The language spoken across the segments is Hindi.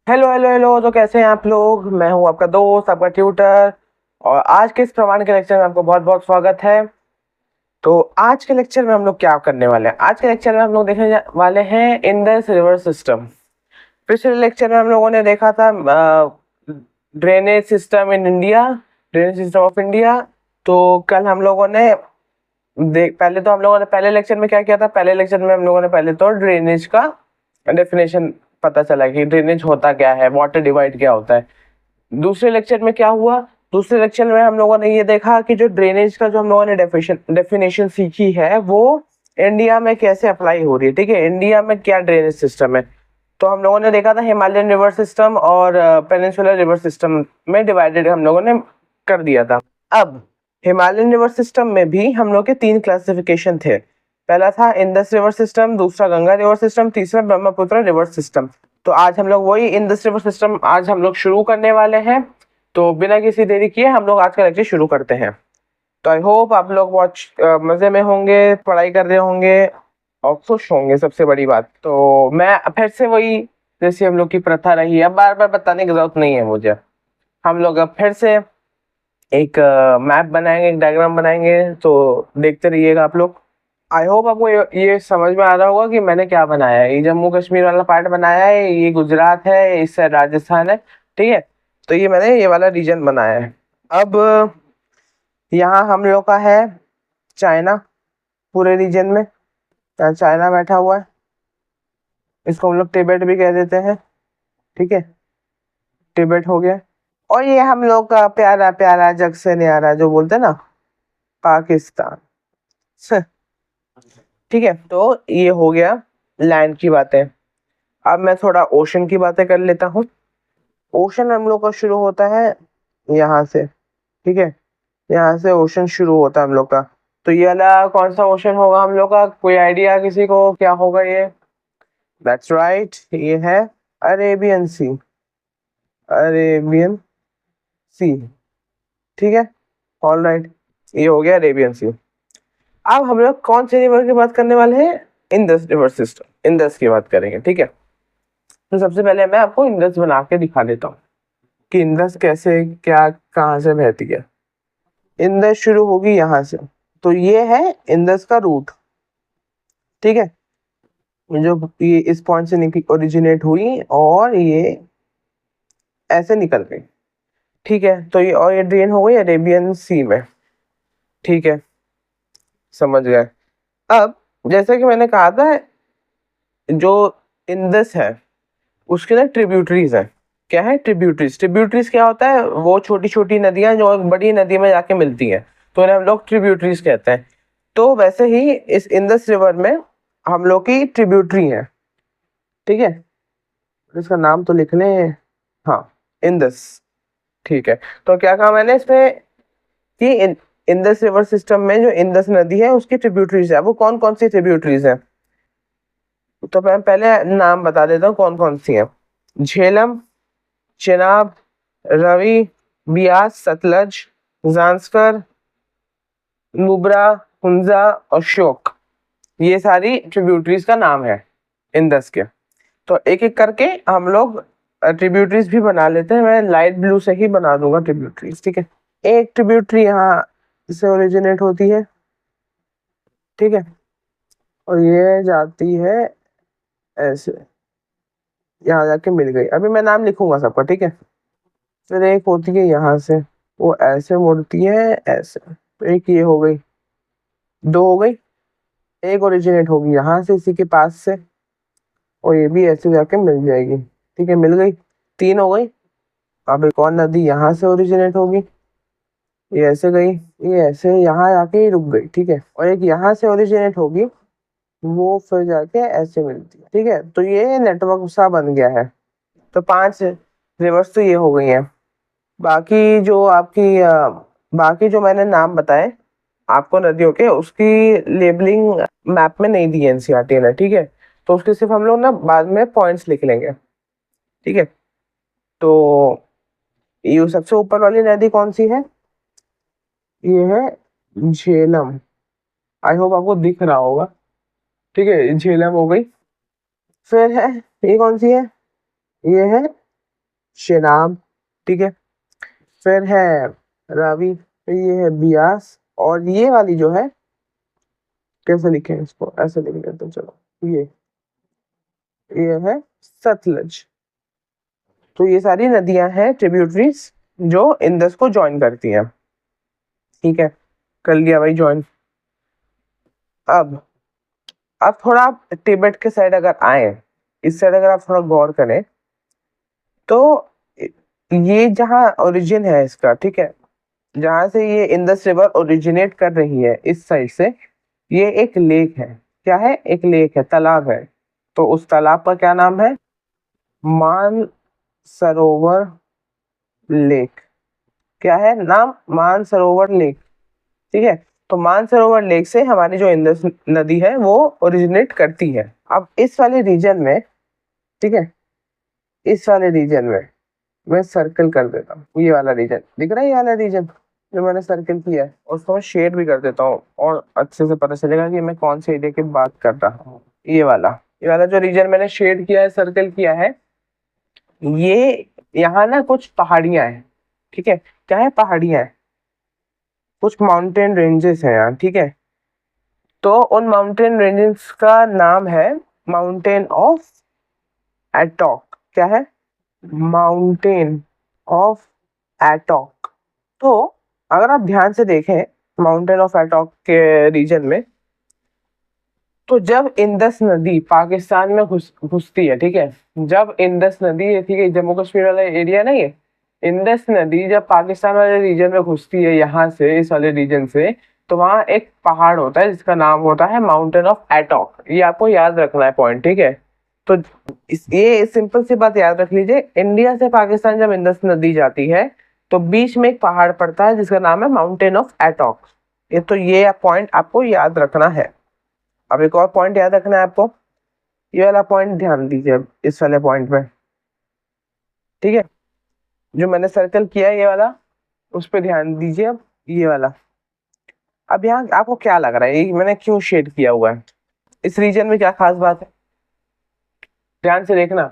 Hello hello hello. तो कैसे हैं आप लोग? मैं हूं आपका दोस्त, आपका ट्यूटर। और आज के इस प्रमाण के लेक्चर में आपको बहुत बहुत स्वागत है। तो आज के लेक्चर में हम लोग क्या करने वाले हैं? आज के लेक्चर में हम लोग देखने वाले हैं इंडस रिवर सिस्टम। पिछले लेक्चर में हम लोगों ने देखा था drainage system in India, drainage system of India. तो कल हम लोगों ने पहले तो हम लोगों ने पहले लेक्चर में क्या किया था? पहले लेक्चर में हम लोगों ने पहले तो ड्रेनेज का डेफिनेशन पता चला कि ड्रेनेज होता क्या है, वाटर डिवाइड क्या होता है। दूसरे लेक्चर में क्या हुआ? दूसरे लेक्चर में हम लोगों ने ये देखा कि जो ड्रेनेज का जो हम लोगों ने डेफिनेशन सीखी है वो इंडिया में कैसे अप्लाई हो रही है। ठीक है, इंडिया में क्या ड्रेनेज सिस्टम है। तो हम लोगों ने देखा था हिमालयन रिवर सिस्टम और पेनिनसुलर रिवर सिस्टम में डिवाइडेड हम लोगों ने कर दिया था। अब हिमालयन रिवर सिस्टम में भी हम लोग के 3 क्लासिफिकेशन थे। पहला था इंडस रिवर सिस्टम, दूसरा गंगा रिवर सिस्टम, तीसरा ब्रह्मपुत्र रिवर सिस्टम। तो आज हम लोग वही इंडस रिवर सिस्टम आज हम लोग शुरू करने वाले हैं। तो बिना किसी देरी किए हम लोग आज का लेक्चर शुरू करते हैं। तो आई होप आप लोग बहुत मजे में होंगे, पढ़ाई कर रहे होंगे और खुश होंगे। सबसे बड़ी बात तो मैं फिर से वही, जैसे हम लोग की प्रथा रही है, अब बार बार बताने की जरूरत नहीं है मुझे। हम लोग अब फिर से एक मैप बनाएंगे, एक डायग्राम बनाएंगे। तो देखते रहिएगा आप लोग। आई होप आपको ये समझ में आ रहा होगा कि मैंने क्या बनाया है। ये जम्मू कश्मीर वाला पार्ट बनाया है, ये गुजरात है, इस साइड राजस्थान है। ठीक है, तो ये मैंने ये वाला रीजन बनाया है। अब यहाँ हम लोग का है चाइना, पूरे रीजन में यहाँ चाइना बैठा हुआ है। इसको हम लोग तिब्बत भी कह देते हैं। ठीक है, तिब्बत हो गया। और ये हम लोग का प्यारा प्यारा जग से न्यारा जो बोलते हैं ना, पाकिस्तान। ठीक है, तो ये हो गया लैंड की बातें। अब मैं थोड़ा ओशन की बातें कर लेता हूँ। ओशन हम लोग का शुरू होता है यहाँ से। ठीक है, यहाँ से ओशन शुरू होता है हम लोग का। तो ये वाला कौन सा ओशन होगा हम लोग का? कोई आइडिया किसी को क्या होगा ये? दैट्स राइट, ये है अरेबियन सी। अरेबियन सी, ठीक है, ऑल राइट, ये हो गया अरेबियन सी। अब हम लोग कौन से रिवर की बात करने वाले हैं? इंडस रिवर सिस्टम, इंडस की बात करेंगे। ठीक है, तो सबसे पहले मैं आपको इंडस बना के दिखा देता हूँ कि इंडस कैसे, क्या, कहाँ से बहती है। इंडस शुरू होगी यहाँ से, तो ये है इंडस का रूट। ठीक है, जो ये इस पॉइंट से निकल ओरिजिनेट हुई और ये ऐसे निकल गई। ठीक है, तो ये और ये ड्रेन हो गई अरेबियन सी में। ठीक है, समझ गए। अब जैसे कि मैंने कहा था, जो इंडस है उसके ना ट्रिब्यूटरीज है। क्या है? ट्रिब्यूटरीज। ट्रिब्यूटरीज क्या होता है? वो छोटी छोटी नदियां जो एक बड़ी नदी में जाके मिलती हैं, तो उन्हें हम लोग ट्रिब्यूटरीज कहते हैं। तो वैसे ही इस इंडस रिवर में हम लोग की ट्रिब्यूटरी है। ठीक है, इसका नाम तो लिख लें। हाँ, इंडस। ठीक है, तो क्या कहा मैंने इसमें कि इंडस रिवर सिस्टम में जो इंडस नदी है उसकी ट्रिब्यूटरीज है। वो कौन कौन सी ट्रिब्यूटरीज है? तो मैं पहले नाम बता देता हूँ कौन कौन सी है। झेलम, चेनाब, रवि, बियास, सतलज, जांस्कर, नुब्रा, हुंजा और श्योक, ये सारी ट्रिब्यूटरीज का नाम है इंडस के। तो एक एक करके हम लोग ट्रिब्यूटरीज भी बना लेते हैं। मैं लाइट ब्लू से ही बना दूंगा ट्रिब्यूटरीज। ठीक है, एक ट्रिब्यूटरी यहाँ से ओरिजिनेट होती है। ठीक है, और ये जाती है ऐसे, यहाँ जाके मिल गई। अभी मैं नाम लिखूंगा सबका। ठीक है, फिर एक होती है यहाँ से, वो ऐसे मुड़ती है ऐसे। तो एक ये हो गई, दो हो गई, एक ओरिजिनेट होगी यहाँ से इसी के पास से, और ये भी ऐसे जाके मिल जाएगी। ठीक है, मिल गई, तीन हो गई। अब एक और नदी यहाँ से ओरिजिनेट होगी, ये ऐसे गई, ये ऐसे यहाँ जाके ही रुक गई। ठीक है, और एक यहाँ से ओरिजिनेट होगी, वो फिर जाके ऐसे मिलती है। ठीक है, तो ये नेटवर्क सा बन गया है। तो 5 रिवर्स तो ये हो गई हैं। बाकी जो आपकी बाकी जो मैंने नाम बताए आपको नदियों के, उसकी लेबलिंग मैप में नहीं दी है एनसीईआरटी ने। ठीक है, तो उसके सिर्फ हम लोग ना बाद में पॉइंट्स लिख लेंगे। ठीक है, तो ये सबसे ऊपर वाली नदी कौन सी है? ये है झेलम। आई होप आपको दिख रहा होगा। ठीक है, झेलम हो गई। फिर है, ये कौन सी है? ये है शेनाब, ठीक है। फिर है रावी, फिर ये है बियास, और ये वाली जो है, कैसे लिखें इसको, ऐसे लिख लेते हैं चलो, ये है सतलज। तो ये सारी नदियां हैं ट्रिब्यूटरीज जो इंदस को ज्वाइन करती हैं, ठीक है। कर लिया भाई ज्वाइन। अब अब थोड़ा आप तिब्बत के साइड अगर आए, इस साइड अगर आप थोड़ा गौर करें, तो ये जहाँ ओरिजिन है इसका, ठीक है, जहां से ये इंदस रिवर ओरिजिनेट कर रही है इस साइड से, ये एक लेक है। क्या है? एक लेक है, तालाब है। तो उस तालाब का क्या नाम है? मान सरोवर लेक। क्या है नाम? मान सरोवर लेक, ठीक है। तो मानसरोवर लेक से हमारी जो इंदस नदी है वो ओरिजिनेट करती है। अब इस वाले रीजन में, ठीक है, इस वाले रीजन में मैं सर्कल कर देता हूँ। ये वाला रीजन दिख रहा है, ये वाला रीजन जो मैंने सर्कल किया है, उसको मैं शेड भी कर देता हूँ और अच्छे से पता चलेगा कि मैं कौन से एरिया की बात कर रहा हूँ। ये वाला जो रीजन मैंने शेड किया है, सर्कल किया है, ये यहाँ ना कुछ पहाड़ियां हैं, ठीक है। क्या है? पहाड़ियां हैं, कुछ माउंटेन रेंजेस हैं यार, ठीक है। तो उन माउंटेन रेंजेस का नाम है माउंटेन ऑफ एटॉक। क्या है? Mountain of Attock. तो अगर आप ध्यान से देखें माउंटेन ऑफ एटॉक के रीजन में, तो जब इंदस नदी पाकिस्तान में घुसती है, ठीक है, जब इंदस नदी है, ठीक है, जम्मू कश्मीर वाला एरिया नहीं है, इंदस नदी जब पाकिस्तान वाले रीजन में घुसती है यहाँ से, इस वाले रीजन से, तो वहाँ एक पहाड़ होता है जिसका नाम होता है माउंटेन ऑफ एटॉक। ये आपको याद रखना है पॉइंट, ठीक है। तो ये सिंपल सी बात याद रख लीजिए, इंडिया से पाकिस्तान जब इंदस नदी जाती है तो बीच में एक पहाड़ पड़ता है जिसका नाम है माउंटेन ऑफ एटॉक। ये पॉइंट आपको याद रखना है। अब एक और पॉइंट याद रखना है आपको, ये वाला पॉइंट ध्यान दीजिए अब इस वाले पॉइंट में, ठीक है, जो मैंने सर्कल किया है ये वाला, उस पर ध्यान दीजिए। अब ये वाला, अब यहाँ आपको क्या लग रहा है ये मैंने क्यों शेड किया हुआ है? इस रीजन में क्या खास बात है? ध्यान से देखना,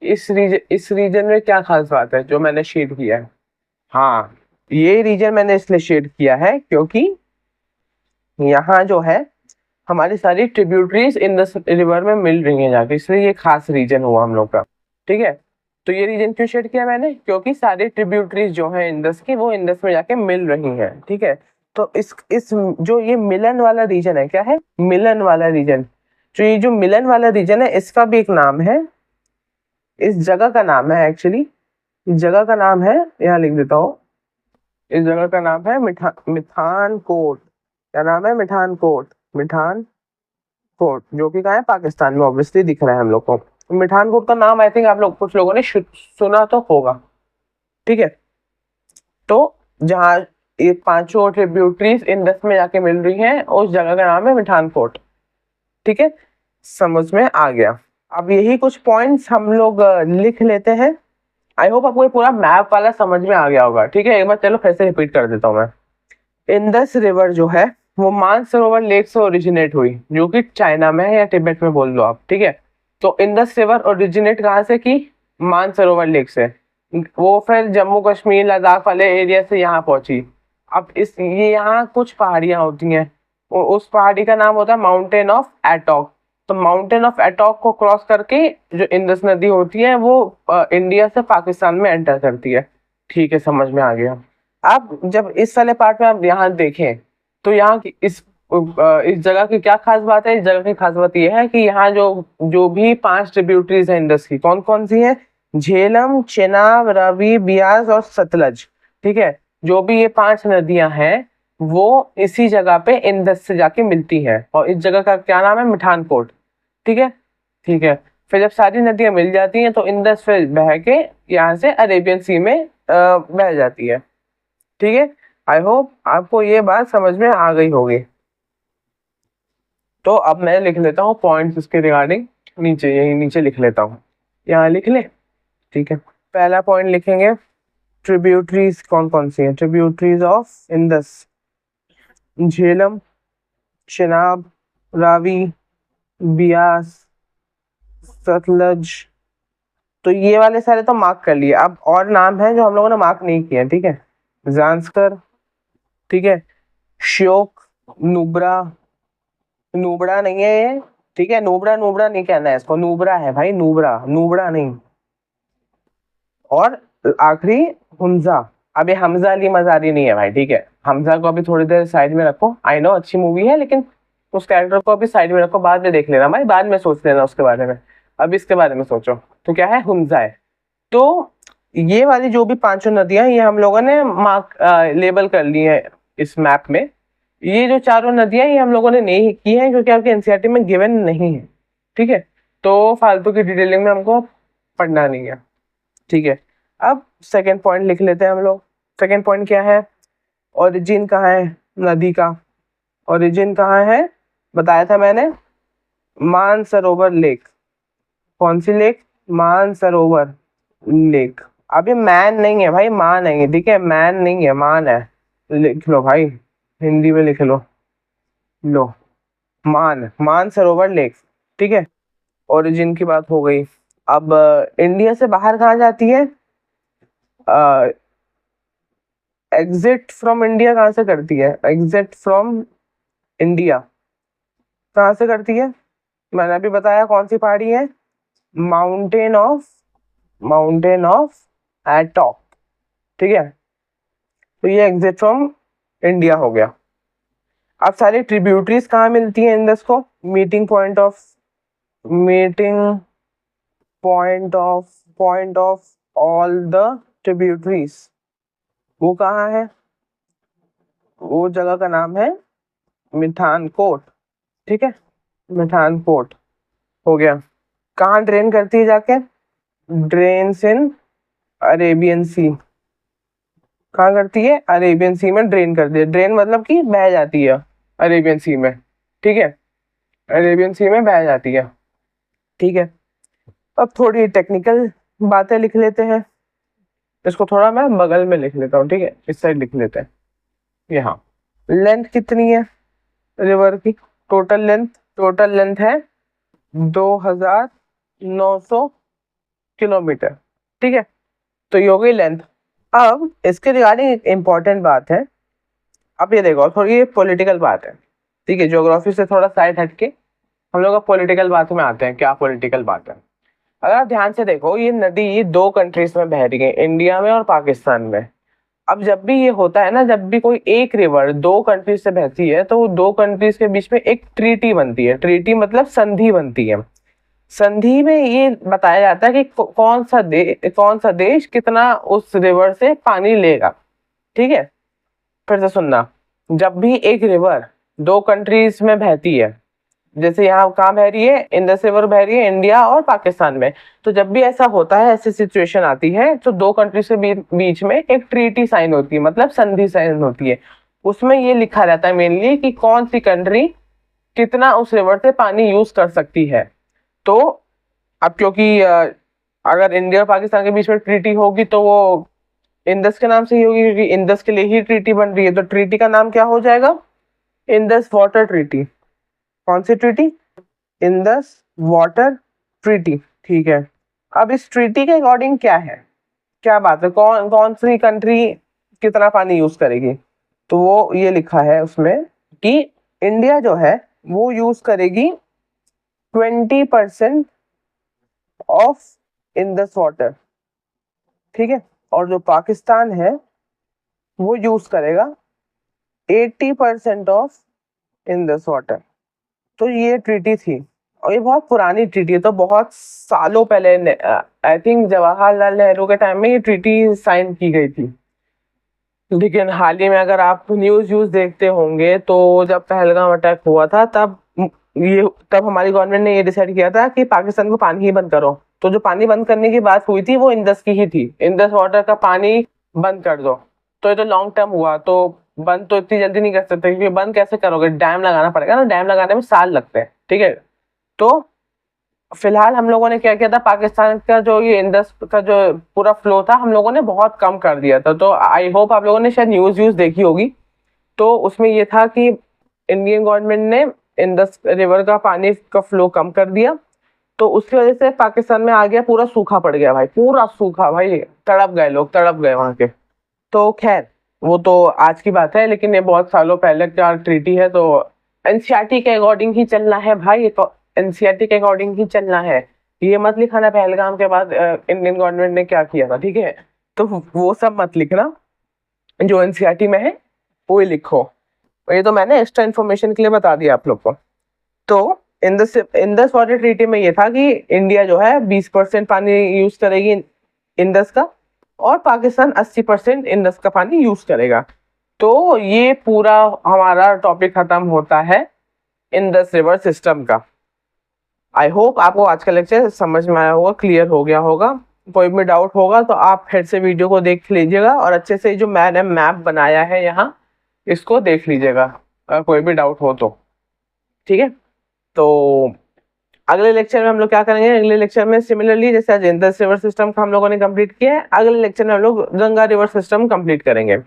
इस रीजन में क्या खास बात है जो मैंने शेड किया है? हाँ, ये रीजन मैंने इसलिए शेड किया है क्योंकि यहाँ जो है हमारी सारी ट्रिब्यूटरीज इंदस रिवर में मिल रही हैं जाके, इसलिए ये खास रीजन हुआ हम लोग का, ठीक है। तो ये रीजन क्यों शेड किया मैंने? क्योंकि सारी ट्रिब्यूटरीज जो है इंदस की, वो इंदस में जाके मिल रही हैं, ठीक है। तो इस जो ये मिलन वाला रीजन है, क्या है? मिलन वाला रीजन। जो ये जो मिलन वाला रीजन है, इसका भी एक नाम है, इस जगह का नाम है एक्चुअली, इस जगह का नाम है, यहाँ लिख देता हूँ, इस जगह का नाम है मिठान कोट। क्या नाम है? मिठान कोट। मिठान कोट, जो कि कहाँ है? पाकिस्तान में, ऑब्वियसली दिख रहा है हम लोग को। मिठान कोट का नाम आई थिंक आप लोग कुछ लोगों ने सुना तो होगा, ठीक है। तो जहाँ ये पांचों ट्रिब्यूटरीज इंदस में जाके मिल रही हैं, उस जगह का नाम है मिठान कोट, ठीक है। समझ में आ गया? अब यही कुछ पॉइंट्स हम लोग लिख लेते हैं। आई होप आपको ये पूरा मैप वाला समझ में आ गया होगा, ठीक है। एक बार चलो फिर से रिपीट कर देता हूँ मैं। इंदस रिवर जो है वो मानसरोवर लेक से ओरिजिनेट हुई, जो कि चाइना में है, या तिब्बत में बोल लो आप, ठीक है। तो इंदस रिवर ओरिजिनेट कहाँ से की? मानसरोवर लेक से। वो फिर जम्मू कश्मीर लद्दाख वाले एरिया से यहाँ पहुंची। अब ये यहाँ कुछ पहाड़ियाँ होती हैं, उस पहाड़ी का नाम होता है माउंटेन ऑफ एटॉक। तो माउंटेन ऑफ एटॉक को क्रॉस करके जो इंदस नदी होती है वो इंडिया से पाकिस्तान में एंटर करती है, ठीक है। समझ में आ गया? आप जब इस वाले पार्ट में आप यहाँ देखें, तो यहाँ की इस जगह की क्या खास बात है? इस जगह की खास बात यह है कि यहाँ जो जो भी 5 ट्रिब्यूटरीज हैं इंडस की, कौन कौन सी हैं? झेलम, चेनाब, रावी, बियास और सतलज, ठीक है। जो भी ये 5 नदियां हैं वो इसी जगह पे इंडस से जाके मिलती है, और इस जगह का क्या नाम है? मिठानकोट, ठीक है। ठीक है, फिर जब सारी नदियां मिल जाती हैं तो इंडस फिर बह के यहाँ से अरेबियन सी में बह जाती है, ठीक है। आई होप आपको ये बात समझ में आ गई होगी। तो अब मैं लिख लेता हूँ पॉइंट्स इसके रिगार्डिंग, नीचे, यही नीचे लिख लेता हूँ, यहाँ लिख ले, ठीक है। पहला पॉइंट लिखेंगे, ट्रिब्यूटरीज कौन कौन सी हैं? Tributaries of Indus, Jhelum, Chenab, Ravi, Beas, Sutlej. तो ये वाले सारे तो मार्क कर लिए। अब और नाम है जो हम लोगों ने मार्क नहीं किए हैं, ठीक है। जांस्कर, ठीक है, श्योक, नुब्रा, नुब्रा नहीं है ये, ठीक है, नुब्रा नुब्रा नहीं कहना है इसको, नुब्रा है भाई, नुब्रा, नुब्रा नहीं। और आखिरी हुंजा। अब ये हमजा अली मजारी नहीं है भाई, ठीक है, हमजा को अभी थोड़ी देर साइड में रखो। आई नो अच्छी मूवी है, लेकिन उस कैरेक्टर को अभी साइड में रखो, बाद में देख लेना भाई, बाद में सोच लेना उसके बारे में, अब इसके बारे में सोचो। तो क्या है, हुंजा है। तो ये वाली जो भी पांचों नदियां, ये हम लोगों ने मार्क लेबल कर ली है इस मैप में। ये जो चारों नदियां, ये हम लोगों ने नहीं की है क्योंकि आपके एनसीईआरटी में गिवन नहीं है, ठीक है। तो फालतू की डिटेलिंग में हमको पढ़ना नहीं है, ठीक है। अब सेकेंड पॉइंट लिख लेते हैं हम लोग। सेकेंड पॉइंट क्या है, ओरिजिन कहाँ है नदी का, ओरिजिन कहाँ है बताया था मैंने, मानसरोवर लेक। कौन सी लेक, मानसरोवर लेक। अब ये मैन नहीं है भाई, मान है, ठीक है, मैन नहीं है, मान है। लिख लो भाई, हिंदी में लिख लो, लो, मानसरोवर लेक, ठीक है। ओरिजिन की बात हो गई। अब इंडिया से बाहर कहाँ जाती है, एग्जिट फ्रॉम इंडिया कहाँ से करती है, एग्जिट फ्रॉम इंडिया कहाँ से करती है, मैंने अभी बताया कौन सी पहाड़ी है, माउंटेन ऑफ एटॉक, ठीक है। तो ये एग्जिट फ्रॉम इंडिया हो गया। अब सारी ट्रिब्यूटरीज कहाँ मिलती है इंडस को, meeting point of all the tributaries, वो कहाँ है, वो जगह का नाम है मिठानकोट, ठीक है, मिठानकोट हो गया। कहाँ ड्रेन करती है जाके, ड्रेन्स इन अरेबियन सी, कहाँ करती है, अरेबियन सी में ड्रेन करती है। ड्रेन मतलब कि बह जाती है अरेबियन सी में, ठीक है, अरेबियन सी में बह जाती है, ठीक है। अब थोड़ी टेक्निकल बातें लिख लेते हैं, इसको थोड़ा मैं बगल में लिख लेता हूँ, ठीक है, इस साइड लिख लेते हैं। यहाँ लेंथ कितनी है रिवर की, टोटल लेंथ है 2900 किलोमीटर, ठीक है। तो ये हो गई लेंथ। अब इसके रिगार्डिंग एक इम्पॉर्टेंट बात है। अब ये देखो, थोड़ी पॉलिटिकल बात है, ठीक है, ज्योग्राफी से थोड़ा साइड हटके हम लोग पॉलिटिकल बात में आते हैं। क्या पॉलिटिकल बात है, अगर आप ध्यान से देखो, ये नदी दो कंट्रीज में बह रही है, इंडिया में और पाकिस्तान में। अब जब भी ये होता है ना, जब भी कोई एक रिवर दो कंट्रीज से बहती है, तो दो कंट्रीज के बीच में एक ट्रीटी बनती है। ट्रीटी मतलब संधि बनती है। संधि में ये बताया जाता है कि कौन सा देश कितना उस रिवर से पानी लेगा, ठीक है। फिर से सुनना, जब भी एक रिवर दो कंट्रीज में बहती है, जैसे यहाँ कहाँ बह रही है, इंडस रिवर बह रही है इंडिया और पाकिस्तान में, तो जब भी ऐसा होता है, ऐसी सिचुएशन आती है, तो दो कंट्रीज के बीच में एक ट्रीटी साइन होती है, मतलब संधि साइन होती है। उसमें ये लिखा रहता है मेनली कि कौन सी कंट्री कितना उस रिवर से पानी यूज कर सकती है। तो अब क्योंकि अगर इंडिया और पाकिस्तान के बीच में ट्रीटी होगी तो वो इंडस के नाम से ही होगी, क्योंकि इंडस के लिए ही ट्रीटी बन रही है। तो ट्रीटी का नाम क्या हो जाएगा, इंडस वाटर ट्रीटी। कौन सी ट्रीटी, इंडस वाटर ट्रीटी, ठीक है। अब इस ट्रीटी के अकॉर्डिंग क्या है, क्या बात है, कौन कौन सी कंट्री कितना पानी यूज करेगी। तो वो ये लिखा है उसमें कि इंडिया जो है वो यूज करेगी 20% ऑफ इंडस वाटर, ठीक है। और जो पाकिस्तान है वो यूज करेगा 80% ऑफ इंडस वाटर। तो ये ट्रीटी थी, और ये बहुत पुरानी ट्रीटी है, तो बहुत सालों पहले, आई थिंक जवाहरलाल नेहरू के टाइम में ये ट्रीटी साइन की गई थी। लेकिन हाल ही में अगर आप न्यूज देखते होंगे, तो जब पहलगाम अटैक हुआ था, तब हमारी गवर्नमेंट ने ये डिसाइड किया था कि पाकिस्तान को पानी ही बंद करो। तो जो पानी बंद करने की बात हुई थी वो इंडस की ही थी, इंडस वाटर का पानी बंद कर दो। तो ये तो लॉन्ग टर्म हुआ, तो बंद तो इतनी जल्दी नहीं कर सकते, क्योंकि बंद कैसे करोगे, डैम लगाना पड़ेगा ना, डैम लगाने में साल लगते हैं, ठीक है। तो फिलहाल हम लोगों ने क्या किया था, पाकिस्तान का जो ये इंडस का जो पूरा फ्लो था, हम लोगों ने बहुत कम कर दिया था। तो आई होप आप लोगों ने शायद न्यूज देखी होगी। तो उसमें ये था कि इंडियन गवर्नमेंट ने इंडस रिवर का पानी का फ्लो कम कर दिया, तो उसकी वजह से पाकिस्तान में आ गया, पूरा सूखा पड़ गया भाई, पूरा सूखा भाई, तड़प गए लोग, तड़प गए वहां के। तो खैर वो तो आज की बात है, लेकिन ये बहुत सालों पहले का ट्रीटी है, तो एनसीईआरटी के अकॉर्डिंग ही चलना है भाई, तो एनसीईआरटी के अकॉर्डिंग ही चलना है। ये मत लिखाना पहलगाम के बाद इंडियन गवर्नमेंट ने क्या किया था, ठीक है, तो वो सब मत लिखना, जो एनसीईआरटी में है वो ही लिखो। ये तो मैंने एक्स्ट्रा इन्फॉर्मेशन के लिए बता दिया आप लोग को। तो इंडस वाटर ट्रीटी में ये था कि इंडिया जो है 20% पानी यूज करेगी इंडस का, और पाकिस्तान 80% इंडस का पानी यूज करेगा। तो ये पूरा हमारा टॉपिक खत्म होता है इंडस रिवर सिस्टम का। आई होप आपको आज का लेक्चर समझ में आया होगा, क्लियर हो गया होगा। कोई भी डाउट होगा तो आप फिर से वीडियो को देख लीजिएगा, और अच्छे से जो मैंने मैप बनाया है यहाँ, इसको देख लीजिएगा अगर कोई भी डाउट हो तो, ठीक है। तो अगले लेक्चर में हम लोग क्या करेंगे, अगले लेक्चर में सिमिलरली जैसे आज इंडस रिवर सिस्टम का हम लोगों ने कंप्लीट किया है, अगले लेक्चर में हम लोग गंगा रिवर सिस्टम कंप्लीट करेंगे।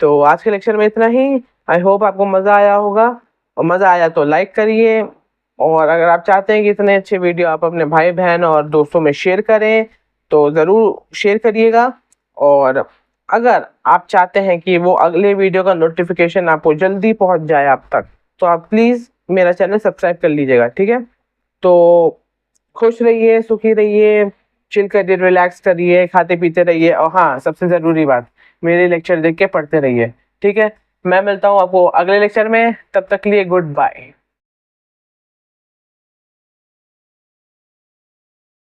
तो आज के लेक्चर में इतना ही। आई होप आपको मजा आया होगा, और मजा आया तो लाइक करिए, और अगर आप चाहते हैं कि इतने अच्छे वीडियो आप अपने भाई बहन और दोस्तों में शेयर करें तो ज़रूर शेयर करिएगा। और अगर आप चाहते हैं कि वो अगले वीडियो का नोटिफिकेशन आपको जल्दी पहुंच जाए आप तक, तो आप प्लीज़ मेरा चैनल सब्सक्राइब कर लीजिएगा, ठीक है। तो खुश रहिए, सुखी रहिए, चिल करिए, रिलैक्स करिए, खाते पीते रहिए, और हाँ सबसे ज़रूरी बात, मेरे लेक्चर देख के पढ़ते रहिए, ठीक है। मैं मिलता हूँ आपको अगले लेक्चर में, तब तक के लिए गुड बाय।